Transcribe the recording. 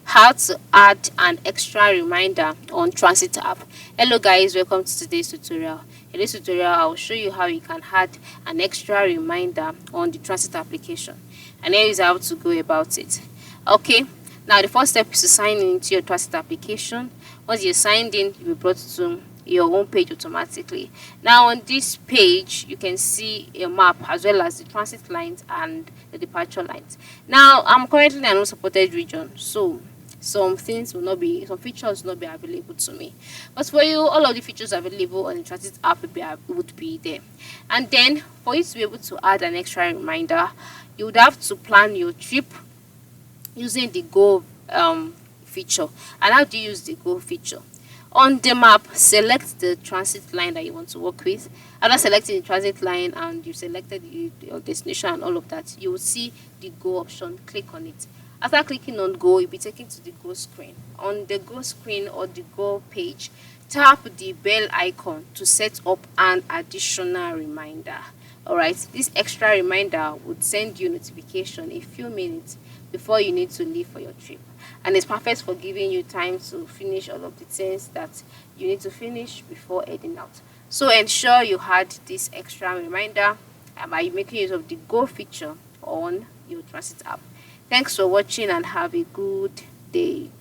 How to add an extra reminder on transit app. Hello guys, welcome to today's tutorial. In this tutorial I'll show you how you can add an extra reminder on the transit application, and here is how to go about it. Okay, now the first step is to sign in into your transit application. Once you're signed in, you'll be brought to your home page automatically. Now on this page you can see a map as well as the transit lines and the departure lines. Now I'm currently in an unsupported region, so some features will not be available to me, but for you all of the features available on the transit app would be there. And then for you to be able to add an extra reminder, you would have to plan your trip using the go feature. And how do you use the go feature? On the map, select the transit line that you want to work with. After selecting the transit line and you selected your destination and all of that, you will see the go option. Click on it. After clicking on go, you'll be taken to the go screen. On the go screen or the go page, tap the bell icon to set up an additional reminder. Alright, this extra reminder would send you notification a few minutes before you need to leave for your trip, and it's perfect for giving you time to finish all of the things that you need to finish before heading out. So ensure you had this extra reminder by making use of the go feature on your transit app. Thanks for watching and have a good day.